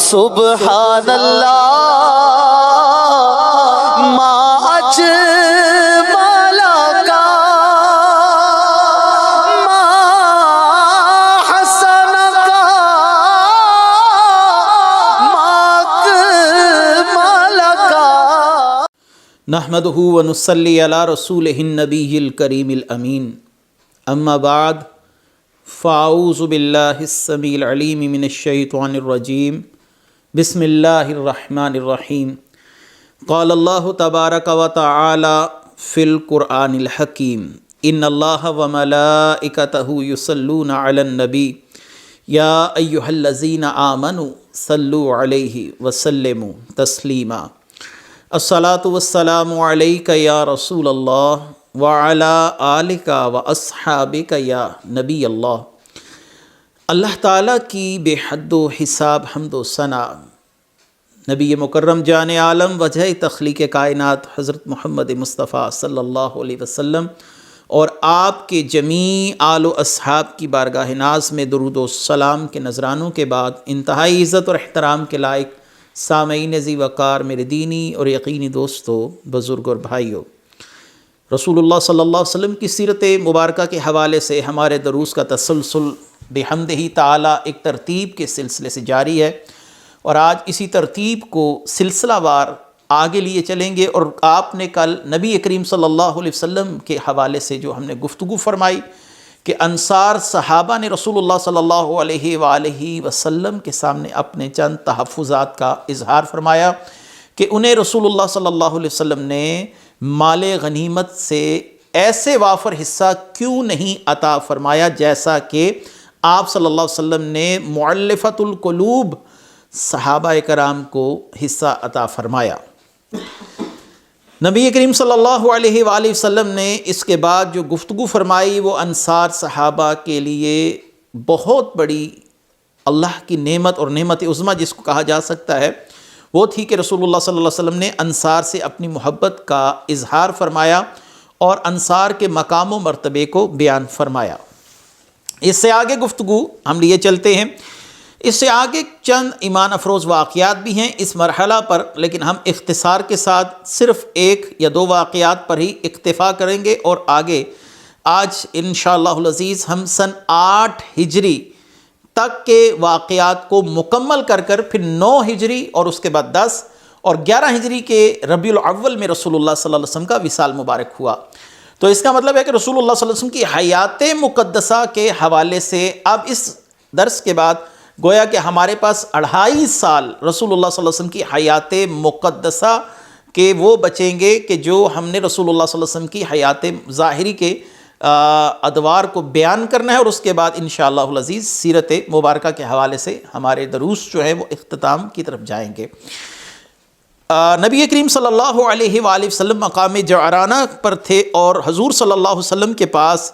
سبحان اللہ ما اجمل کا ما حسن کا ما اکمل کا۔ نحمدہ ونصلی علی رسولہ النبی الکریم الامین، اما بعد فاعوذ باللہ السمیع العلیم من الشیطان الرجیم، بسم اللہ الرحمن الرحیم۔ قال اللہ تبارک و تعالی فی القرآن الحکیم، ان اللہ وملائکتہ یصلون علی النبی یا ایہا الذین آمنوا صلوا علیہ وسلموا تسلیما۔ الصلاۃ والسلام علیک یا رسول اللہ وعلی آلک واصحابک یا نبی اللہ۔ اللہ تعالیٰ کی بے حد و حساب حمد و ثنا نبی مکرم جان عالم وجہ تخلیق کائنات حضرت محمد مصطفیٰ صلی اللہ علیہ وسلم اور آپ کے جمیع آل و اصحاب کی بارگاہ ناز میں درود و سلام کے نذرانوں کے بعد، انتہائی عزت اور احترام کے لائق سامعین ذی وقار میرے دینی اور یقینی دوستو، بزرگ اور بھائیو، رسول اللہ صلی اللہ علیہ وسلم کی سیرت مبارکہ کے حوالے سے ہمارے دروس کا تسلسل بحمدہ تعالی ایک ترتیب کے سلسلے سے جاری ہے، اور آج اسی ترتیب کو سلسلہ وار آگے لیے چلیں گے۔ اور آپ نے کل نبی کریم صلی اللہ علیہ وسلم کے حوالے سے جو ہم نے گفتگو فرمائی کہ انصار صحابہ نے رسول اللہ صلی اللہ علیہ وآلہ وسلم کے سامنے اپنے چند تحفظات کا اظہار فرمایا کہ انہیں رسول اللہ صلی اللہ علیہ وسلم نے مال غنیمت سے ایسے وافر حصہ کیوں نہیں عطا فرمایا جیسا کہ آپ صلی اللہ علیہ وسلم نے مؤلفۃ القلوب صحابہ کرام کو حصہ عطا فرمایا۔ نبی کریم صلی اللہ علیہ وآلہ وسلم نے اس کے بعد جو گفتگو فرمائی وہ انصار صحابہ کے لیے بہت بڑی اللہ کی نعمت اور نعمت عظمیٰ جس کو کہا جا سکتا ہے وہ تھی کہ رسول اللہ صلی اللہ علیہ وسلم نے انصار سے اپنی محبت کا اظہار فرمایا اور انصار کے مقام و مرتبے کو بیان فرمایا۔ اس سے آگے گفتگو ہم لیے چلتے ہیں، اس سے آگے چند ایمان افروز واقعات بھی ہیں اس مرحلہ پر، لیکن ہم اختصار کے ساتھ صرف ایک یا دو واقعات پر ہی اکتفا کریں گے، اور آگے آج انشاءاللہ العزیز ہم سن 8 ہجری تک کے واقعات کو مکمل کر پھر 9 ہجری اور اس کے بعد 10 اور 11 ہجری کے ربیع الاول میں رسول اللہ صلی اللہ علیہ وسلم کا وصال مبارک ہوا۔ تو اس کا مطلب ہے کہ رسول اللہ صلی اللہ علیہ وسلم کی حیات مقدسہ کے حوالے سے اب اس درس کے بعد گویا کہ ہمارے پاس 2.5 سال رسول اللہ صلی اللہ علیہ وسلم کی حیات مقدسہ کے وہ بچیں گے کہ جو ہم نے رسول اللہ صلی اللہ علیہ وسلم کی حیات ظاہری کے ادوار کو بیان کرنا ہے، اور اس کے بعد انشاءاللہ العزیز سیرت مبارکہ کے حوالے سے ہمارے دروس جو ہیں وہ اختتام کی طرف جائیں گے۔ نبی کریم صلی اللہ علیہ وآلہ وسلم مقام جعرانہ پر تھے، اور حضور صلی اللہ علیہ وسلم کے پاس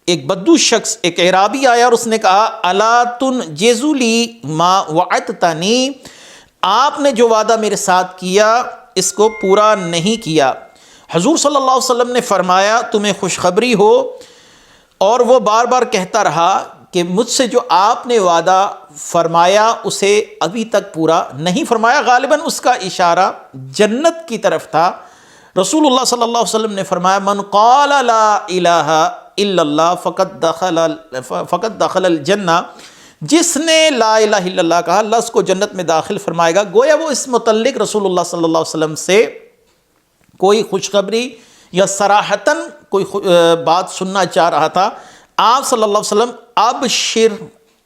ایک بدو شخص، ایک اعرابی آیا اور اس نے کہا الا تنجز لی ما وعدتنی، آپ نے جو وعدہ میرے ساتھ کیا اس کو پورا نہیں کیا۔ حضور صلی اللہ علیہ وسلم نے فرمایا تمہیں خوشخبری ہو، اور وہ بار بار کہتا رہا کہ مجھ سے جو آپ نے وعدہ فرمایا اسے ابھی تک پورا نہیں فرمایا۔ غالباً اس کا اشارہ جنت کی طرف تھا۔ رسول اللہ صلی اللہ علیہ وسلم نے فرمایا من قال لا الہ الا اللہ فقد دخل الجنہ، جس نے لا الہ الا اللہ کہا اللہ اس کو جنت میں داخل فرمائے گا۔ گویا وہ اس متعلق رسول اللہ صلی اللہ علیہ وسلم سے کوئی خوشخبری یا صراحتاً کوئی بات سننا چاہ رہا تھا۔ آپ صلی اللہ علیہ وسلم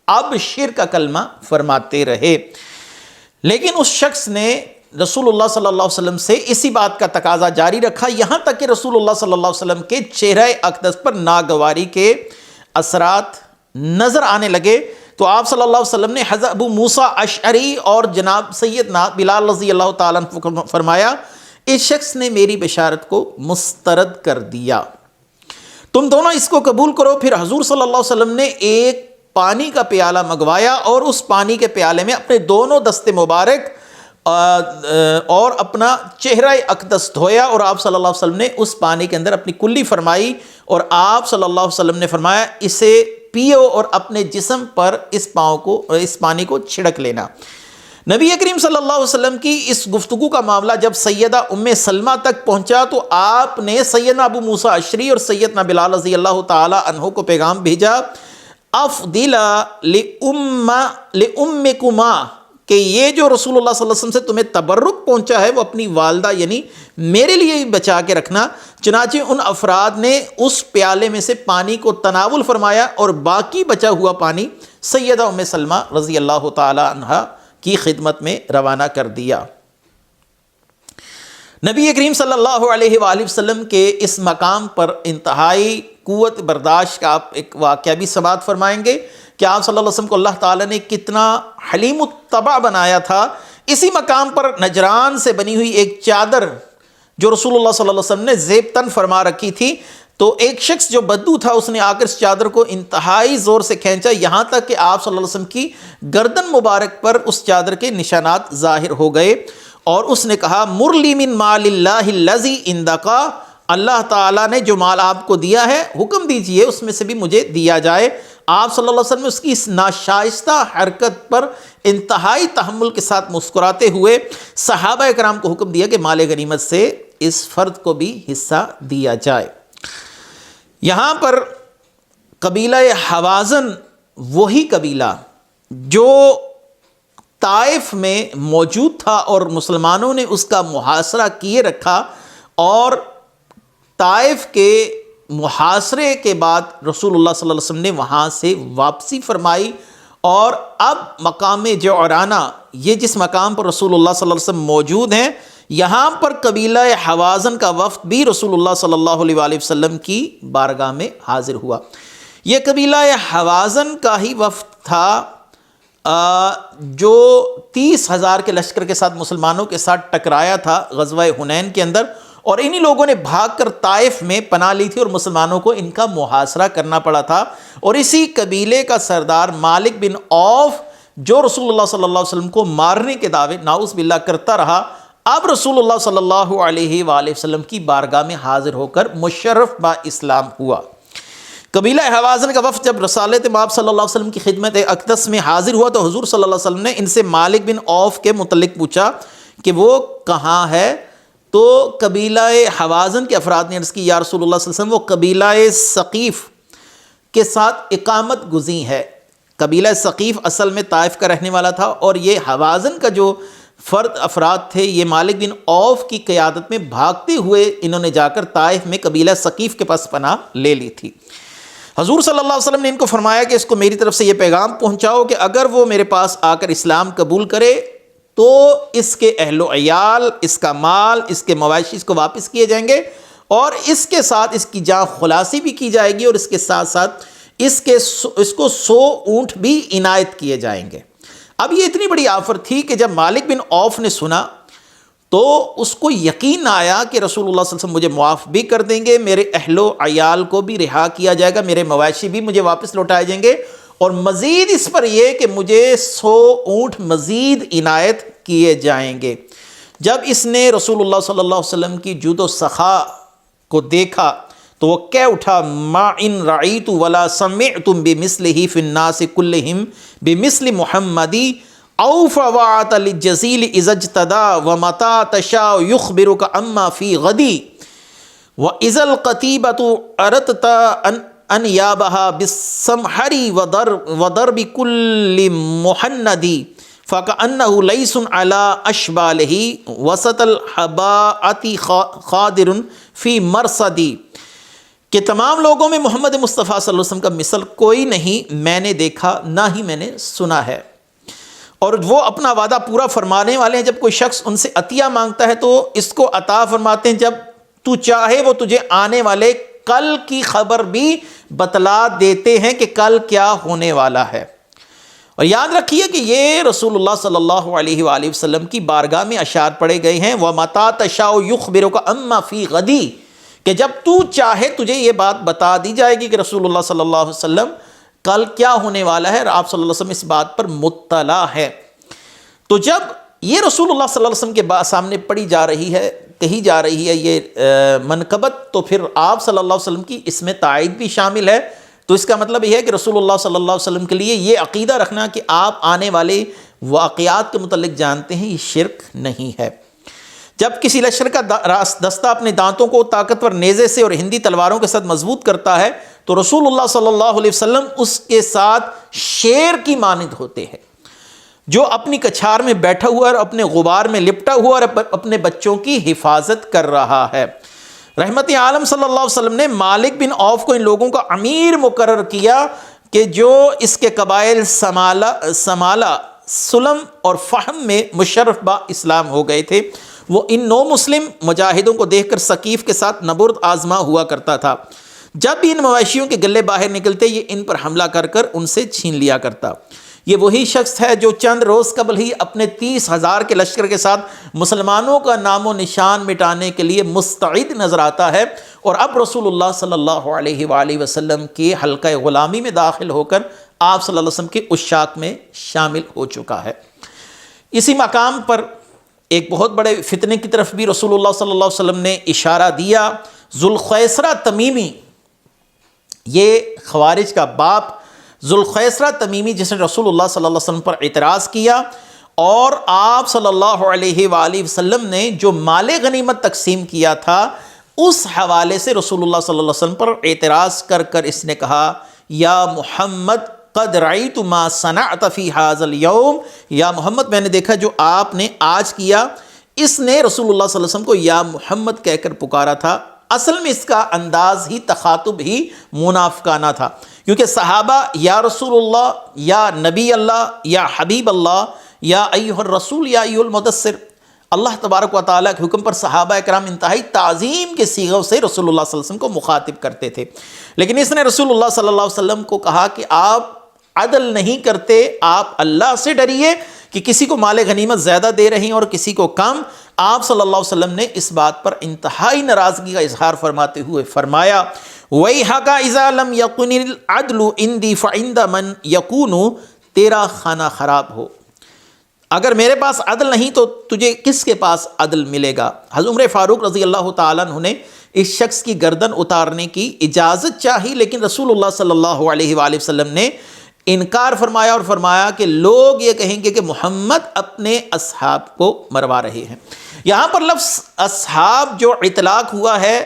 ابشر کا کلمہ فرماتے رہے، لیکن اس شخص نے رسول اللہ صلی اللہ علیہ وسلم سے اسی بات کا تقاضا جاری رکھا، یہاں تک کہ رسول اللہ صلی اللہ علیہ وسلم کے چہرہ اقدس پر ناگواری کے اثرات نظر آنے لگے۔ تو آپ صلی اللہ علیہ وسلم نے حضرت ابو موسیٰ اشعری اور جناب سیدنا بلال رضی اللہ تعالیٰ عنہ کو فرمایا اس شخص نے میری بشارت کو مسترد کر دیا، تم دونوں اس کو قبول کرو۔ پھر حضور صلی اللہ علیہ وسلم نے ایک پانی کا پیالہ منگوایا اور اس پانی کے پیالے میں اپنے دونوں دست مبارک اور اپنا چہرہ اقدس دھویا، اور آپ صلی اللہ علیہ وسلم نے اس پانی کے اندر اپنی کلی فرمائی، اور آپ صلی اللہ علیہ وسلم نے فرمایا اسے پیو اور اپنے جسم پر اس پانی کو چھڑک لینا۔ نبی کریم صلی اللہ علیہ وسلم کی اس گفتگو کا معاملہ جب سیدہ ام سلمہ تک پہنچا تو آپ نے سیدنا ابو موسیٰ اشعری اور سیدنا بلال رضی اللہ تعالی عنہ کو پیغام بھیجا، افضل لأمکما، کہ یہ جو رسول اللہ صلی اللہ علیہ وسلم سے تمہیں تبرک پہنچا ہے وہ اپنی والدہ یعنی میرے لیے بھی بچا کے رکھنا۔ چنانچہ ان افراد نے اس پیالے میں سے پانی کو تناول فرمایا اور باقی بچا ہوا پانی سیدہ ام سلمہ رضی اللہ تعالی عنہا کی خدمت میں روانہ کر دیا۔ نبی کریم صلی اللہ علیہ وآلہ وسلم کے اس مقام پر انتہائی قوت برداشت کا آپ ایک واقعہ بھی سماعت فرمائیں گے کہ آپ صلی اللہ علیہ وسلم کو اللہ تعالیٰ نے کتنا حلیم الطبع بنایا تھا۔ اسی مقام پر نجران سے بنی ہوئی ایک چادر جو رسول اللہ صلی اللہ علیہ وسلم نے زیبتن فرما رکھی تھی، تو ایک شخص جو بدو تھا اس نے آ کر اس چادر کو انتہائی زور سے کھینچا، یہاں تک کہ آپ صلی اللہ علیہ وسلم کی گردن مبارک پر اس چادر کے نشانات ظاہر ہو گئے، اور اس نے کہا مرلی من مال اللہ الذی عندک، اللہ تعالیٰ نے جو مال آپ کو دیا ہے حکم دیجئے اس میں سے بھی مجھے دیا جائے۔ آپ صلی اللہ علیہ وسلم نے اس کی اس ناشائستہ حرکت پر انتہائی تحمل کے ساتھ مسکراتے ہوئے صحابہ کرام کو حکم دیا کہ مال غنیمت سے اس فرد کو بھی حصہ دیا جائے۔ یہاں پر قبیلہ حوازن وہی قبیلہ جو طائف میں موجود تھا اور مسلمانوں نے اس کا محاصرہ کیے رکھا، اور طائف کے محاصرے کے بعد رسول اللہ صلی اللہ علیہ وسلم نے وہاں سے واپسی فرمائی، اور اب مقام جعرانہ، یہ جس مقام پر رسول اللہ صلی اللہ علیہ وسلم موجود ہیں، یہاں پر قبیلہ حوازن کا وفد بھی رسول اللہ صلی اللہ علیہ وآلہ وسلم کی بارگاہ میں حاضر ہوا۔ یہ قبیلہ حوازن کا ہی وفد تھا جو 30,000 کے لشکر کے ساتھ مسلمانوں کے ساتھ ٹکرایا تھا غزوہ حنین کے اندر، اور انہی لوگوں نے بھاگ کر طائف میں پناہ لی تھی اور مسلمانوں کو ان کا محاصرہ کرنا پڑا تھا۔ اور اسی قبیلے کا سردار مالک بن عوف جو رسول اللہ صلی اللہ علیہ وسلم کو مارنے کے دعوے نعوذ باللہ کرتا رہا، اب رسول اللہ صلی اللہ علیہ وآلہ وسلم کی بارگاہ میں حاضر ہو کر مشرف با اسلام ہوا۔ قبیلہ حوازن کا وفد جب رسالت مآب صلی اللہ علیہ وسلم کی خدمت اقدس میں حاضر ہوا تو حضور صلی اللہ علیہ وسلم نے ان سے مالک بن عوف کے متعلق پوچھا کہ وہ کہاں ہے، تو قبیلہ حوازن کے افراد نے عرض کی یا رسول اللہ صلی اللہ علیہ وسلم وہ قبیلہ ثقیف کے ساتھ اقامت گزین ہے۔ قبیلہ ثقیف اصل میں طائف کا رہنے والا تھا، اور یہ حوازن کا جو افراد تھے یہ مالک بن عوف کی قیادت میں بھاگتے ہوئے انہوں نے جا کر طائف میں قبیلہ ثقیف کے پاس پناہ لے لی تھی۔ حضور صلی اللہ علیہ وسلم نے ان کو فرمایا کہ اس کو میری طرف سے یہ پیغام پہنچاؤ کہ اگر وہ میرے پاس آ کر اسلام قبول کرے تو اس کے اہل و عیال، اس کا مال، اس کے مواشی اس کو واپس کیے جائیں گے، اور اس کے ساتھ اس کی جان خلاصی بھی کی جائے گی، اور اس کے ساتھ ساتھ اس کو 100 اونٹ بھی عنایت کیے جائیں گے۔ اب یہ اتنی بڑی آفر تھی کہ جب مالک بن عوف نے سنا تو اس کو یقین آیا کہ رسول اللہ صلی اللہ علیہ وسلم مجھے معاف بھی کر دیں گے، میرے اہل و عیال کو بھی رہا کیا جائے گا، میرے مواشی بھی مجھے واپس لوٹائے جائیں گے، اور مزید اس پر یہ کہ مجھے 100 اونٹ مزید عنایت کیے جائیں گے۔ جب اس نے رسول اللہ صلی اللہ علیہ وسلم کی جود و سخا کو دیکھا تو وہ کہہ اٹھا ما ان رعیت ولا سمعتم بمثلہ فی الناس کلہم بمثل محمدی اوف وعت للجزیل اذا اجتدا ومتا تشاء یخبرک اما فی غدی واذا القتیبۃ اردت انیابها بالسمحر وضرب کل محندی فَكَأَنَّهُ لَيْسٌ عَلَىٰ أَشْبَالِهِ وَسَطَ الْحَبَاءَةِ خَادِرٌ فِي مَرْصَدِي، کہ تمام لوگوں میں محمد مصطفیٰ صلی اللہ علیہ وسلم کا مثل کوئی نہیں، میں نے دیکھا نہ ہی میں نے سنا ہے۔ اور وہ اپنا وعدہ پورا فرمانے والے ہیں، جب کوئی شخص ان سے عطیہ مانگتا ہے تو اس کو عطا فرماتے ہیں، جب تو چاہے وہ تجھے آنے والے کل کی خبر بھی بتلا دیتے ہیں کہ کل کیا ہونے والا ہے۔ اور یاد رکھیے کہ یہ رسول اللہ صلی اللہ علیہ وآلہ وسلم کی بارگاہ میں اشعار پڑھے گئے ہیں وَمَتَا تَشَاءُ يُخْبِرُكَ أَمَّا فِي غَدِي، کہ جب تو چاہے تجھے یہ بات بتا دی جائے گی کہ رسول اللہ صلی اللہ علیہ وسلم کل کیا ہونے والا ہے، اور آپ صلی اللہ علیہ وسلم اس بات پر مطلع ہے۔ تو جب یہ رسول اللہ صلی اللہ علیہ وسلم کے سامنے پڑھی جا رہی ہے، کہی جا رہی ہے یہ منقبت، تو پھر آپ صلی اللہ علیہ وسلم کی اس میں تائید بھی شامل ہے۔ تو اس کا مطلب یہ ہے کہ رسول اللہ صلی اللہ علیہ وسلم کے لیے یہ عقیدہ رکھنا کہ آپ آنے والے واقعات کے متعلق جانتے ہیں، یہ شرک نہیں ہے۔ جب کسی لشکر کا دستہ اپنے دانتوں کو طاقتور نیزے سے اور ہندی تلواروں کے ساتھ مضبوط کرتا ہے تو رسول اللہ صلی اللہ علیہ وسلم اس کے ساتھ شیر کی مانند ہوتے ہیں جو اپنی کچھار میں بیٹھا ہوا اور اپنے غبار میں لپٹا ہوا اور اپنے بچوں کی حفاظت کر رہا ہے۔ رحمت عالم صلی اللہ علیہ وسلم نے مالک بن عوف کو ان لوگوں کا امیر مقرر کیا کہ جو اس کے قبائل سمالہ، سلم اور فہم میں مشرف با اسلام ہو گئے تھے۔ وہ ان نو مسلم مجاہدوں کو دیکھ کر ثقیف کے ساتھ نبرد آزما ہوا کرتا تھا۔ جب بھی ان مویشیوں کے گلے باہر نکلتے یہ ان پر حملہ کر کر ان سے چھین لیا کرتا۔ یہ وہی شخص ہے جو چند روز قبل ہی اپنے 30,000 کے لشکر کے ساتھ مسلمانوں کا نام و نشان مٹانے کے لیے مستعد نظر آتا ہے، اور اب رسول اللہ صلی اللہ علیہ وآلہ وسلم کے حلقہ غلامی میں داخل ہو کر آپ صلی اللہ علیہ وسلم کے عشاق میں شامل ہو چکا ہے۔ اسی مقام پر ایک بہت بڑے فتنے کی طرف بھی رسول اللہ صلی اللہ علیہ وسلم نے اشارہ دیا۔ ذوالخیسرہ تمیمی، یہ خوارج کا باپ ذوالخیسرہ تمیمی، جس نے رسول اللہ صلی اللہ علیہ وسلم پر اعتراض کیا، اور آپ صلی اللہ علیہ وآلہ وسلم نے جو مال غنیمت تقسیم کیا تھا اس حوالے سے رسول اللہ صلی اللہ علیہ وسلم پر اعتراض کر کر اس نے کہا، یا محمد قد رأیت ما صنعت فی ھذا اليوم، یا محمد میں نے دیکھا جو آپ نے آج کیا۔ اس نے رسول اللہ صلی اللہ علیہ وسلم کو یا محمد کہہ کر پکارا تھا۔ اصل میں اس کا انداز ہی تخاطب ہی منافقانہ تھا، کیونکہ صحابہ یا رسول اللہ، یا نبی اللہ، یا حبیب اللہ، یا ایھا الرسول، یا ایھا المدثر، اللہ تبارک و تعالیٰ کے حکم پر صحابہ اکرام انتہائی تعظیم کے صیغوں سے رسول اللہ صلی اللہ علیہ وسلم کو مخاطب کرتے تھے، لیکن اس نے رسول اللہ صلی اللہ علیہ وسلم کو کہا کہ آپ عدل نہیں کرتے، آپ اللہ سے ڈریے کہ کسی کو مال غنیمت زیادہ دے رہے ہیں اور کسی کو کم۔ آپ صلی اللہ علیہ وسلم نے اس بات پر انتہائی ناراضگی کا اظہار فرماتے ہوئے فرمایا، وَيْحَكَ إِذَا لَمْ يَكُنِ الْعَدْلُ عِنْدِي فَعِنْدَ مَنْ يَكُونُ، تیرا کھانا خراب ہو، اگر میرے پاس عدل نہیں تو تجھے کس کے پاس عدل ملے گا۔ حضرت عمر فاروق رضی اللہ تعالیٰ عنہ نے اس شخص کی گردن اتارنے کی اجازت چاہی، لیکن رسول اللہ صلی اللہ علیہ وآلہ وسلم نے انکار فرمایا اور فرمایا کہ لوگ یہ کہیں گے کہ محمد اپنے اصحاب کو مروا رہے ہیں۔ یہاں پر لفظ اصحاب جو اطلاق ہوا ہے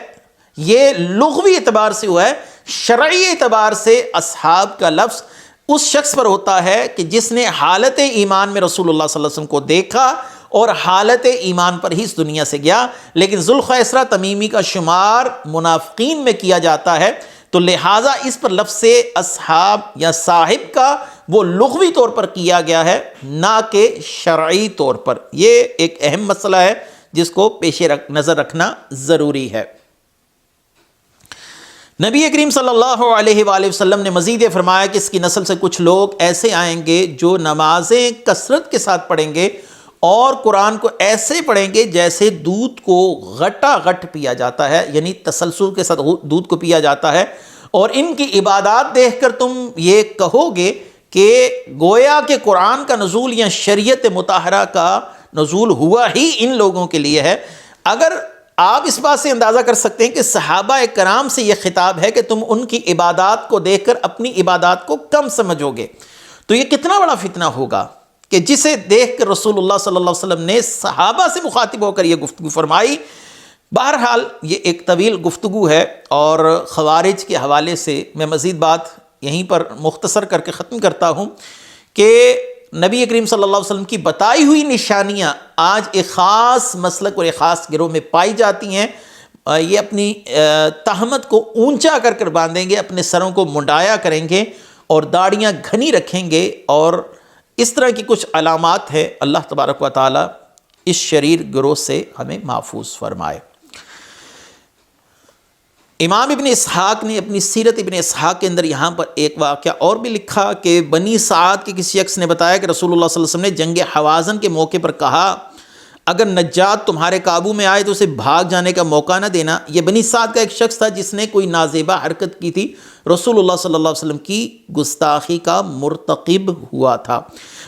یہ لغوی اعتبار سے ہوا ہے، شرعی اعتبار سے اصحاب کا لفظ اس شخص پر ہوتا ہے کہ جس نے حالت ایمان میں رسول اللہ صلی اللہ علیہ وسلم کو دیکھا اور حالت ایمان پر ہی اس دنیا سے گیا، لیکن ذوالخیسرہ تمیمی کا شمار منافقین میں کیا جاتا ہے، تو لہٰذا اس پر لفظ اصحاب یا صاحب کا وہ لغوی طور پر کیا گیا ہے، نہ کہ شرعی طور پر۔ یہ ایک اہم مسئلہ ہے جس کو پیش نظر رکھنا ضروری ہے۔ نبی کریم صلی اللہ علیہ وآلہ وسلم نے مزید یہ فرمایا کہ اس کی نسل سے کچھ لوگ ایسے آئیں گے جو نمازیں کثرت کے ساتھ پڑھیں گے اور قرآن کو ایسے پڑھیں گے جیسے دودھ کو غٹا غٹ پیا جاتا ہے، یعنی تسلسل کے ساتھ دودھ کو پیا جاتا ہے، اور ان کی عبادات دیکھ کر تم یہ کہو گے کہ گویا کہ قرآن کا نزول یا شریعت مطہرہ کا نزول ہوا ہی ان لوگوں کے لیے ہے۔ اگر آپ اس بات سے اندازہ کر سکتے ہیں کہ صحابہ کرام سے یہ خطاب ہے کہ تم ان کی عبادات کو دیکھ کر اپنی عبادات کو کم سمجھو گے، تو یہ کتنا بڑا فتنہ ہوگا کہ جسے دیکھ کر رسول اللہ صلی اللہ علیہ وسلم نے صحابہ سے مخاطب ہو کر یہ گفتگو فرمائی۔ بہرحال یہ ایک طویل گفتگو ہے، اور خوارج کے حوالے سے میں مزید بات یہیں پر مختصر کر کے ختم کرتا ہوں کہ نبی کریم صلی اللہ علیہ وسلم کی بتائی ہوئی نشانیاں آج ایک خاص مسلک اور ایک خاص گروہ میں پائی جاتی ہیں۔ یہ اپنی تہمت کو اونچا کر کر باندھیں گے، اپنے سروں کو منڈایا کریں گے اور داڑیاں گھنی رکھیں گے، اور اس طرح کی کچھ علامات ہیں۔ اللہ تبارک و تعالی اس شریر گروہ سے ہمیں محفوظ فرمائے۔ امام ابن اسحاق نے اپنی سیرت ابن اسحاق کے اندر یہاں پر ایک واقعہ اور بھی لکھا کہ بنی سعد کے کسی شخص نے بتایا کہ رسول اللہ صلی اللہ علیہ وسلم نے جنگ حوازن کے موقع پر کہا، اگر نجات تمہارے قابو میں آئے تو اسے بھاگ جانے کا موقع نہ دینا۔ یہ بنی سعد کا ایک شخص تھا جس نے کوئی نازیبا حرکت کی تھی، رسول اللہ صلی اللہ علیہ وسلم کی گستاخی کا مرتکب ہوا تھا۔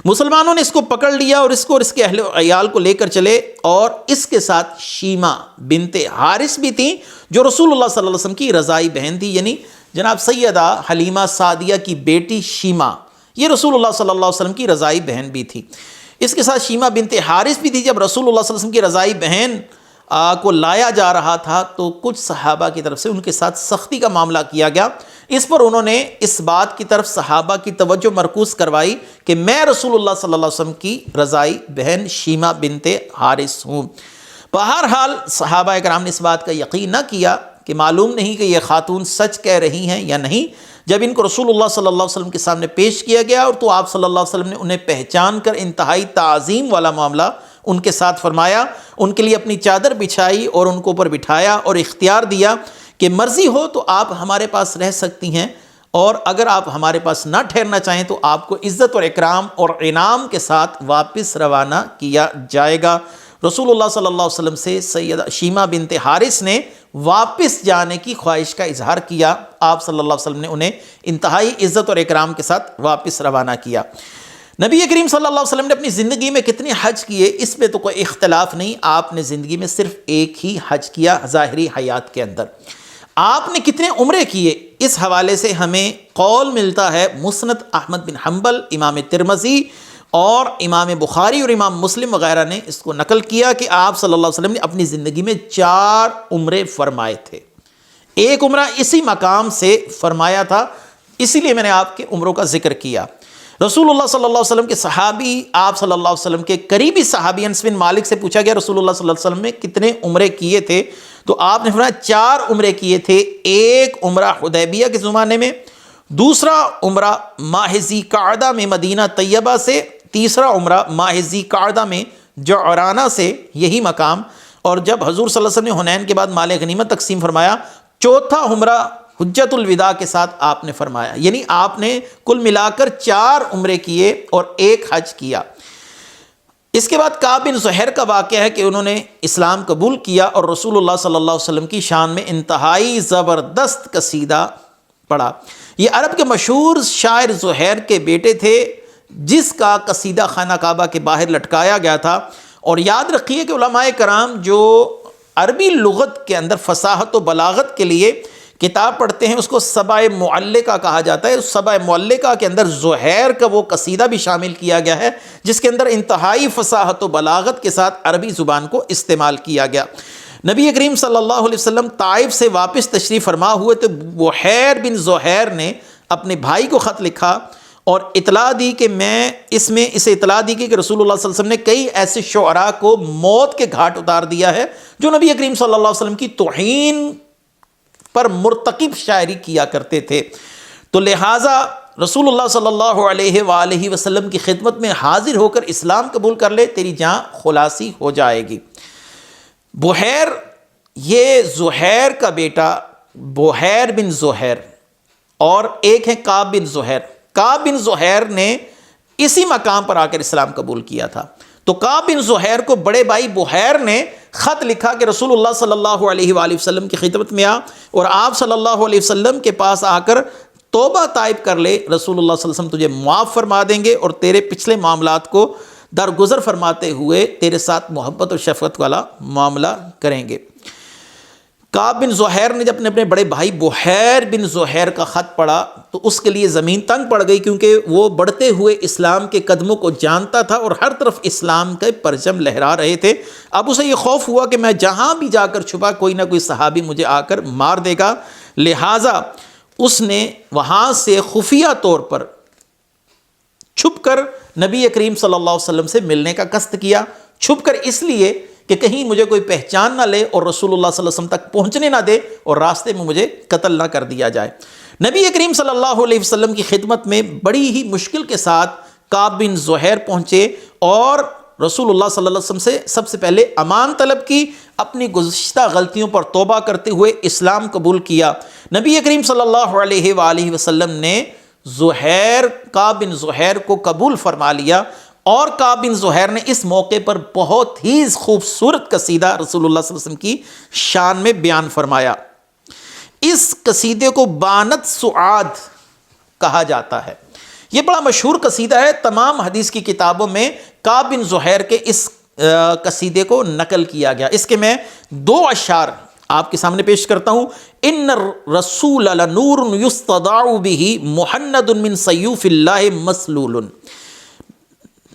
مسلمانوں نے اس کو پکڑ لیا اور اس کو اور اس کے اہل و عیال کو لے کر چلے، اور اس کے ساتھ شیمہ بنت حارث بھی تھیں جو رسول اللہ صلی اللہ علیہ وسلم کی رضائی بہن تھی، یعنی جناب سیدہ حلیمہ سعدیہ کی بیٹی شیمہ، یہ رسول اللہ صلی اللہ علیہ وسلم کی رضائی بہن بھی تھی۔ اس کے ساتھ شیمہ بنت حارث بھی تھی۔ جب رسول اللہ صلی اللہ علیہ وسلم کی رضائی بہن کو لایا جا رہا تھا تو کچھ صحابہ کی طرف سے ان کے ساتھ سختی کا معاملہ کیا گیا۔ اس پر انہوں نے اس بات کی طرف صحابہ کی توجہ مرکوز کروائی کہ میں رسول اللہ صلی اللہ علیہ وسلم کی رضائی بہن شیمہ بنت حارث ہوں۔ بہرحال صحابہ کرام نے اس بات کا یقین نہ کیا کہ معلوم نہیں کہ یہ خاتون سچ کہہ رہی ہیں یا نہیں۔ جب ان کو رسول اللہ صلی اللہ علیہ وسلم کے سامنے پیش کیا گیا اور تو آپ صلی اللہ علیہ وسلم نے انہیں پہچان کر انتہائی تعظیم والا معاملہ ان کے ساتھ فرمایا، ان کے لیے اپنی چادر بچھائی اور ان کو اوپر بٹھایا اور اختیار دیا کہ مرضی ہو تو آپ ہمارے پاس رہ سکتی ہیں، اور اگر آپ ہمارے پاس نہ ٹھہرنا چاہیں تو آپ کو عزت اور اکرام اور انعام کے ساتھ واپس روانہ کیا جائے گا۔ رسول اللہ صلی اللہ علیہ وسلم سے سیدہ شیمہ بنت حارث نے واپس جانے کی خواہش کا اظہار کیا۔ آپ صلی اللہ علیہ وسلم نے انہیں انتہائی عزت اور اکرام کے ساتھ واپس روانہ کیا۔ نبی کریم صلی اللہ علیہ وسلم نے اپنی زندگی میں کتنے حج کیے اس پہ تو کوئی اختلاف نہیں، آپ نے زندگی میں صرف ایک ہی حج کیا ظاہری حیات کے اندر۔ آپ نے کتنے عمرے کیے اس حوالے سے ہمیں قول ملتا ہے، مسند احمد بن حنبل، امام ترمذی اور امام بخاری اور امام مسلم وغیرہ نے اس کو نقل کیا کہ آپ صلی اللہ علیہ وسلم نے اپنی زندگی میں 4 عمرے فرمائے تھے۔ ایک عمرہ اسی مقام سے فرمایا تھا، اسی لیے میں نے آپ کے عمروں کا ذکر کیا۔ رسول اللہ صلی اللہ علیہ وسلم کے صحابی، آپ صلی اللہ علیہ وسلم کے قریبی صحابی انس بن مالک سے پوچھا گیا رسول اللہ صلی اللہ علیہ وسلم نے کتنے عمرے کیے تھے، تو آپ نے فرمایا 4 عمرے کیے تھے۔ ایک عمرہ حدیبیہ کے زمانے میں، دوسرا عمرہ ماہ ذی قعدہ میں مدینہ طیبہ سے، تیسرا عمرہ ماہ ذی قعدہ میں جعرانہ سے، یہی مقام، اور جب حضور صلی اللہ علیہ وسلم نے حنین کے بعد مال غنیمت تقسیم فرمایا، چوتھا عمرہ حجت الوداع کے ساتھ آپ نے فرمایا، یعنی آپ نے کل ملا کر 4 عمرے کیے اور ایک حج کیا۔ اس کے بعد کعب بن زہیر کا واقعہ ہے کہ انہوں نے اسلام قبول کیا اور رسول اللہ صلی اللہ علیہ وسلم کی شان میں انتہائی زبردست قصیدہ پڑھا۔ یہ عرب کے مشہور شاعر زہیر کے بیٹے تھے جس کا قصیدہ خانہ کعبہ کے باہر لٹکایا گیا تھا۔ اور یاد رکھیے کہ علماء کرام جو عربی لغت کے اندر فصاحت و بلاغت کے لیے کتاب پڑھتے ہیں اس کو سبع معلقہ کہا جاتا ہے۔ اس سبع معلقہ کے اندر زہیر کا وہ قصیدہ بھی شامل کیا گیا ہے جس کے اندر انتہائی فصاحت و بلاغت کے ساتھ عربی زبان کو استعمال کیا گیا۔ نبی کریم صلی اللہ علیہ وسلم طائف سے واپس تشریف فرما ہوئے تو بحیر بن زہیر نے اپنے بھائی کو خط لکھا اور اطلاع دی کہ اسے اطلاع دی کہ رسول اللہ صلی اللہ علیہ وسلم نے کئی ایسے شعراء کو موت کے گھاٹ اتار دیا ہے جو نبی کریم صلی اللہ علیہ وسلم کی توہین پر مرتکب شاعری کیا کرتے تھے، تو لہٰذا رسول اللہ صلی اللہ علیہ وآلہ وسلم کی خدمت میں حاضر ہو کر اسلام قبول کر لے، تیری جان خلاصی ہو جائے گی۔ بحیر، یہ زہیر کا بیٹا بحیر بن زہیر، اور ایک ہے کعب بن زہیر۔ کعب بن زہیر نے اسی مقام پر آ کر اسلام قبول کیا تھا، تو کعب بن زہیر کو بڑے بھائی بحیر نے خط لکھا کہ رسول اللہ صلی اللہ علیہ وآلہ وسلم کی خدمت میں آ اور آپ صلی اللہ علیہ وسلم کے پاس آ کر توبہ طائب کر لے، رسول اللہ صلی اللہ علیہ وسلم تجھے معاف فرما دیں گے اور تیرے پچھلے معاملات کو درگزر فرماتے ہوئے تیرے ساتھ محبت اور شفقت والا معاملہ کریں گے۔ کعب بن زہیر نے جب اپنے بڑے بھائی بحیر بن زہیر کا خط پڑھا تو اس کے لیے زمین تنگ پڑ گئی، کیونکہ وہ بڑھتے ہوئے اسلام کے قدموں کو جانتا تھا اور ہر طرف اسلام کے پرچم لہرا رہے تھے۔ اب اسے یہ خوف ہوا کہ میں جہاں بھی جا کر چھپا کوئی نہ کوئی صحابی مجھے آ کر مار دے گا، لہٰذا اس نے وہاں سے خفیہ طور پر چھپ کر نبی کریم صلی اللہ علیہ وسلم سے ملنے کا قصد کیا، چھپ کر اس لیے کہ کہیں مجھے کوئی پہچان نہ لے اور رسول اللہ صلی اللہ علیہ وسلم تک پہنچنے نہ دے اور راستے میں مجھے قتل نہ کر دیا جائے۔ نبی کریم صلی اللہ علیہ وسلم کی خدمت میں بڑی ہی مشکل کے ساتھ کعب بن زہیر پہنچے اور رسول اللہ صلی اللہ علیہ وسلم سے سب سے پہلے امان طلب کی، اپنی گزشتہ غلطیوں پر توبہ کرتے ہوئے اسلام قبول کیا۔ نبی کریم صلی اللہ علیہ وآلہ وسلم نے کعب بن زہیر کو قبول فرما لیا اور کعب بن زہیر نے اس موقع پر بہت ہی خوبصورت قصیدہ رسول اللہ صلی اللہ علیہ وسلم کی شان میں بیان فرمایا۔ اس قصیدے کو بانت سعاد کہا جاتا ہے۔ یہ بڑا مشہور قصیدہ ہے، تمام حدیث کی کتابوں میں کعب بن زہیر کے اس قصیدے کو نقل کیا گیا۔ اس کے میں 2 اشعار آپ کے سامنے پیش کرتا ہوں۔ ان الرسول لنور یستضاء به محند من سیوف اللہ مسلول،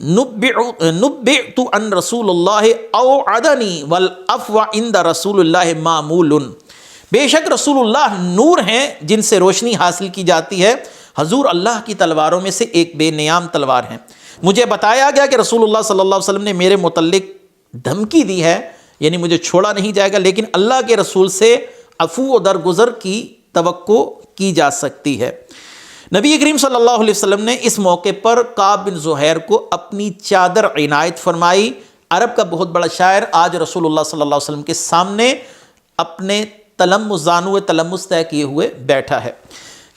نبئت ان رسول اللہ اوعدنی والعفو عند رسول اللہ معمول۔ بے شک رسول اللہ نور ہیں جن سے روشنی حاصل کی جاتی ہے، حضور اللہ کی تلواروں میں سے ایک بے نیام تلوار ہیں۔ مجھے بتایا گیا کہ رسول اللہ صلی اللہ علیہ وسلم نے میرے متعلق دھمکی دی ہے، یعنی مجھے چھوڑا نہیں جائے گا، لیکن اللہ کے رسول سے عفو و درگزر کی توقع کی جا سکتی ہے۔ نبی کریم صلی اللہ علیہ وسلم نے اس موقع پر کعب بن زہیر کو اپنی چادر عنایت فرمائی۔ عرب کا بہت بڑا شاعر آج رسول اللہ صلی اللہ علیہ وسلم کے سامنے اپنے تلمس زانو تلمس طے کیے ہوئے بیٹھا ہے۔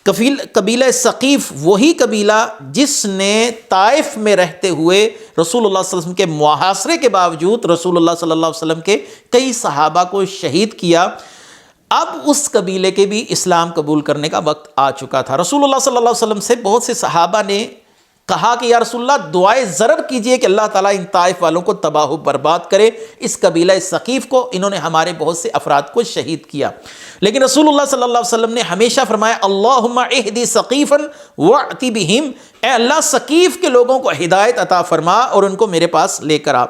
قبیلہ ثقیف وہی قبیلہ جس نے طائف میں رہتے ہوئے رسول اللہ صلی اللہ علیہ وسلم کے محاصرے کے باوجود رسول اللہ صلی اللہ علیہ وسلم کے کئی صحابہ کو شہید کیا، اب اس قبیلے کے بھی اسلام قبول کرنے کا وقت آ چکا تھا۔ رسول اللہ صلی اللہ علیہ وسلم سے بہت سے صحابہ نے کہا کہ یا رسول اللہ دعائے ضرر کیجئے کہ اللہ تعالیٰ ان طائف والوں کو تباہ و برباد کرے، اس قبیلہ ثقیف کو، انہوں نے ہمارے بہت سے افراد کو شہید کیا۔ لیکن رسول اللہ صلی اللہ علیہ وسلم نے ہمیشہ فرمایا اللہم اہدی ثقیفا وأتی بہم، اے اللہ ثقیف کے لوگوں کو ہدایت عطا فرما اور ان کو میرے پاس لے کر آ۔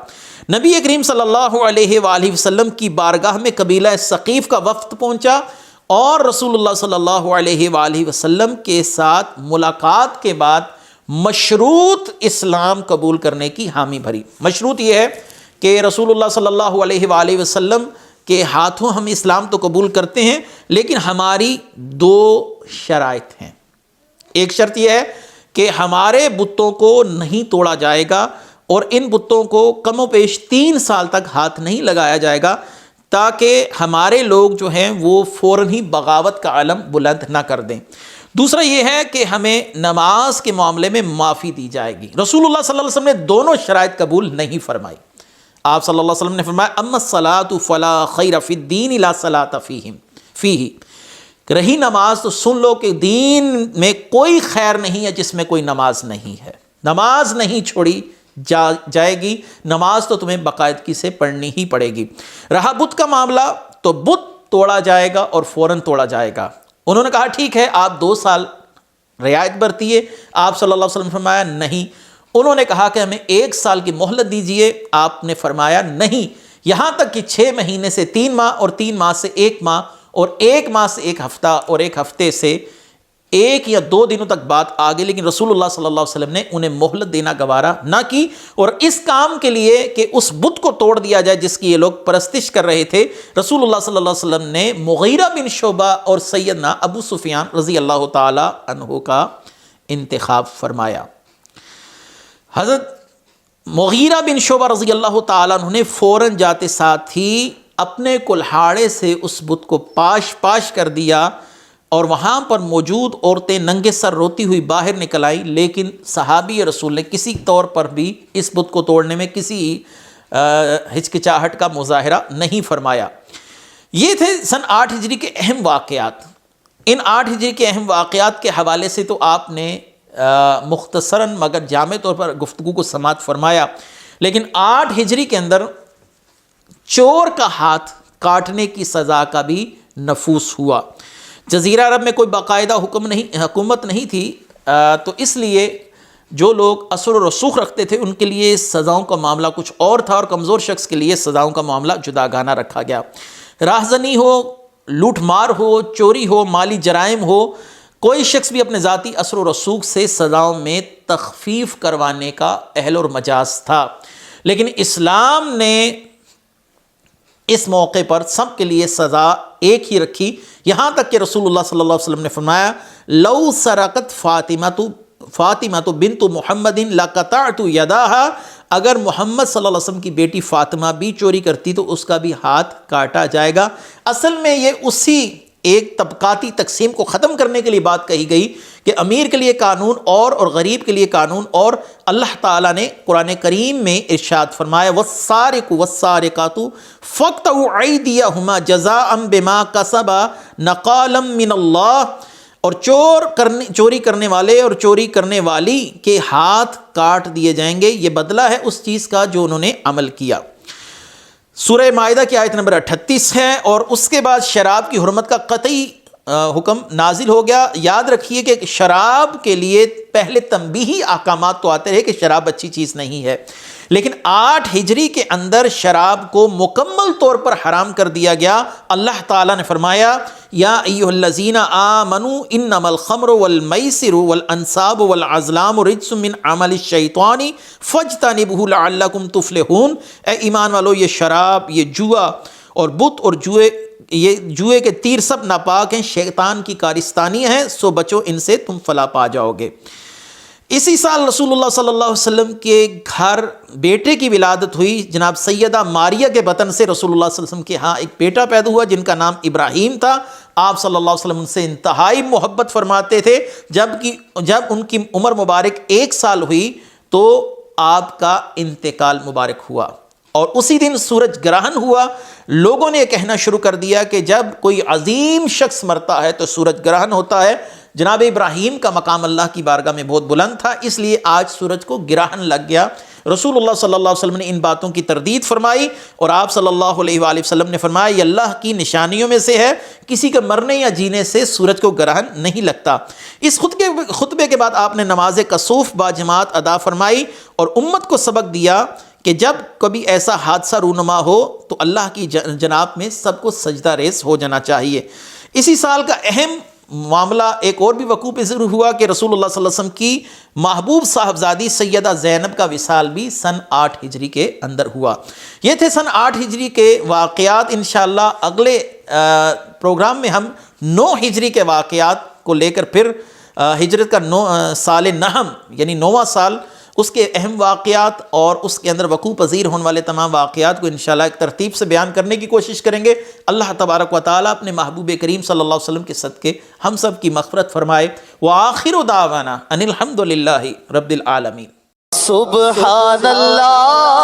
نبی کریم صلی اللہ علیہ وآلہ وسلم کی بارگاہ میں قبیلہ ثقیف کا وفد پہنچا اور رسول اللہ صلی اللہ علیہ وآلہ وسلم کے ساتھ ملاقات کے بعد مشروط اسلام قبول کرنے کی حامی بھری۔ مشروط یہ ہے کہ رسول اللہ صلی اللہ علیہ وآلہ وسلم کے ہاتھوں ہم اسلام تو قبول کرتے ہیں، لیکن ہماری 2 شرائط ہیں۔ ایک شرط یہ ہے کہ ہمارے بتوں کو نہیں توڑا جائے گا اور ان بتوں کو کم و بیش 3 سال تک ہاتھ نہیں لگایا جائے گا، تاکہ ہمارے لوگ جو ہیں وہ فوراً ہی بغاوت کا علم بلند نہ کر دیں۔ دوسرا یہ ہے کہ ہمیں نماز کے معاملے میں معافی دی جائے گی۔ رسول اللہ صلی اللہ علیہ وسلم نے دونوں شرائط قبول نہیں فرمائی۔ آپ صلی اللہ علیہ وسلم نے فرمایا اما الصلاۃ فلا خیر فی الدین لا صلاۃ فیہ، رہی نماز تو سن لو کہ دین میں کوئی خیر نہیں ہے جس میں کوئی نماز نہیں ہے۔ نماز نہیں چھوڑی جائے گی، نماز تو تمہیں باقاعدگی سے پڑھنی ہی پڑے گی۔ رہا بت کا معاملہ تو بت توڑا جائے گا اور فوراً توڑا جائے گا۔ انہوں نے کہا ٹھیک ہے آپ 2 سال رعایت برتیے، آپ صلی اللہ علیہ وسلم نے فرمایا نہیں۔ انہوں نے کہا کہ ہمیں 1 سال کی مہلت دیجئے، آپ نے فرمایا نہیں، یہاں تک کہ 6 مہینے سے 3 ماہ اور 3 ماہ سے 1 ماہ اور 1 ماہ سے 1 ہفتہ اور 1 ہفتے سے 1 یا 2 دنوں تک بات آگے، لیکن رسول اللہ صلی اللہ علیہ وسلم نے انہیں مہلت دینا گوارا نہ کی، اور اس کام کے لیے کہ اس بت کو توڑ دیا جائے جس کی یہ لوگ پرستش کر رہے تھے، رسول اللہ صلی اللہ علیہ وسلم نے مغیرہ بن شعبہ اور سیدنا ابو سفیان رضی اللہ تعالی عنہ کا انتخاب فرمایا۔ حضرت مغیرہ بن شعبہ رضی اللہ تعالی عنہ نے فوراً جاتے ساتھ ہی اپنے کلہاڑے سے اس بت کو پاش کر دیا، اور وہاں پر موجود عورتیں ننگے سر روتی ہوئی باہر نکل آئیں، لیکن صحابی رسول نے کسی طور پر بھی اس بت کو توڑنے میں کسی ہچکچاہٹ کا مظاہرہ نہیں فرمایا۔ یہ تھے سن 8 ہجری کے اہم واقعات۔ ان 8 ہجری کے اہم واقعات کے حوالے سے تو آپ نے مختصراً مگر جامع طور پر گفتگو کو سماعت فرمایا، لیکن 8 ہجری کے اندر چور کا ہاتھ کاٹنے کی سزا کا بھی نفوذ ہوا۔ جزیرہ عرب میں کوئی باقاعدہ حکومت نہیں تھی، تو اس لیے جو لوگ اثر و رسوخ رکھتے تھے ان کے لیے سزاؤں کا معاملہ کچھ اور تھا، اور کمزور شخص کے لیے سزاؤں کا معاملہ جداگانہ رکھا گیا۔ راہزنی ہو، لوٹ مار ہو، چوری ہو، مالی جرائم ہو، کوئی شخص بھی اپنے ذاتی اثر و رسوخ سے سزاؤں میں تخفیف کروانے کا اہل اور مجاز تھا، لیکن اسلام نے اس موقع پر سب کے لیے سزا ایک ہی رکھی، یہاں تک کہ رسول اللہ صلی اللہ علیہ وسلم نے فرمایا لو سرقت فاطمہ بنت محمد لقطعت یداہا، اگر محمد صلی اللہ علیہ وسلم کی بیٹی فاطمہ بھی چوری کرتی تو اس کا بھی ہاتھ کاٹا جائے گا۔ اصل میں یہ اسی ایک طبقاتی تقسیم کو ختم کرنے کے لیے بات کہی گئی کہ امیر کے لیے قانون اور غریب کے لیے قانون، اور اللہ تعالیٰ نے قرآن کریم میں ارشاد فرمایا والسارق والسارقات فاقطعوا ایدیہما جزاء بما کسبا نقالا من اللہ، اور چوری کرنے والے اور چوری کرنے والی کے ہاتھ کاٹ دیے جائیں گے، یہ بدلہ ہے اس چیز کا جو انہوں نے عمل کیا۔ سورہ مائدہ کی آیت نمبر 38 ہے، اور اس کے بعد شراب کی حرمت کا قطعی حکم نازل ہو گیا۔ یاد رکھیے کہ شراب کے لیے پہلے تنبیہی احکامات تو آتے رہے کہ شراب اچھی چیز نہیں ہے، لیکن 8 ہجری کے اندر شراب کو مکمل طور پر حرام کر دیا گیا۔ اللہ تعالیٰ نے فرمایا یا ایھا الذین آمنوا انما الخمر والمیسر والانصاب والازلام رجس من عمل الشیطان فاجتنبوہ لعلکم تفلحون، اے ایمان والو یہ شراب، یہ جوا اور بت اور جوئے کے تیر سب ناپاک ہیں، شیطان کی کارستانی ہیں، سو بچو ان سے تم فلاح پا جاؤ گے۔ اسی سال رسول اللہ صلی اللہ علیہ وسلم کے گھر بیٹے کی ولادت ہوئی۔ جناب سیدہ ماریہ کے بطن سے رسول اللہ صلی اللہ علیہ وسلم کے ہاں ایک بیٹا پیدا ہوا جن کا نام ابراہیم تھا۔ آپ صلی اللہ علیہ وسلم ان سے انتہائی محبت فرماتے تھے۔ جب ان کی عمر مبارک 1 سال ہوئی تو آپ کا انتقال مبارک ہوا، اور اسی دن سورج گرہن ہوا۔ لوگوں نے یہ کہنا شروع کر دیا کہ جب کوئی عظیم شخص مرتا ہے تو سورج گرہن ہوتا ہے۔ جناب ابراہیم کا مقام اللہ کی بارگاہ میں بہت بلند تھا، اس لیے آج سورج کو گرہن لگ گیا۔ رسول اللہ صلی اللہ علیہ وسلم نے ان باتوں کی تردید فرمائی، اور آپ صلی اللہ علیہ وآلہ وسلم نے فرمایا یہ اللہ کی نشانیوں میں سے ہے، کسی کے مرنے یا جینے سے سورج کو گرہن نہیں لگتا۔ اس خطبے کے بعد آپ نے نماز کسوف باجماعت ادا فرمائی اور امت کو سبق دیا کہ جب کبھی ایسا حادثہ رونما ہو تو اللہ کی جناب میں سب کو سجدہ ریز ہو جانا چاہیے۔ اسی سال کا اہم معاملہ ایک اور بھی وقوع پذیر ہوا کہ رسول اللہ صلی اللہ علیہ وسلم کی محبوب صاحبزادی سیدہ زینب کا وصال بھی سن 8 ہجری کے اندر ہوا۔ یہ تھے سن 8 ہجری کے واقعات۔ انشاءاللہ اگلے پروگرام میں ہم 9 ہجری کے واقعات کو لے کر پھر ہجرت کا سال نہم یعنی 9واں سال، اس کے اہم واقعات اور اس کے اندر وقوع پذیر ہونے والے تمام واقعات کو انشاءاللہ ایک ترتیب سے بیان کرنے کی کوشش کریں گے۔ اللہ تبارک و تعالیٰ اپنے محبوب کریم صلی اللہ علیہ وسلم کے صدقے ہم سب کی مغفرت فرمائے۔ وآخر دعوانا ان الحمد للہ رب العالمین۔ سبحان اللہ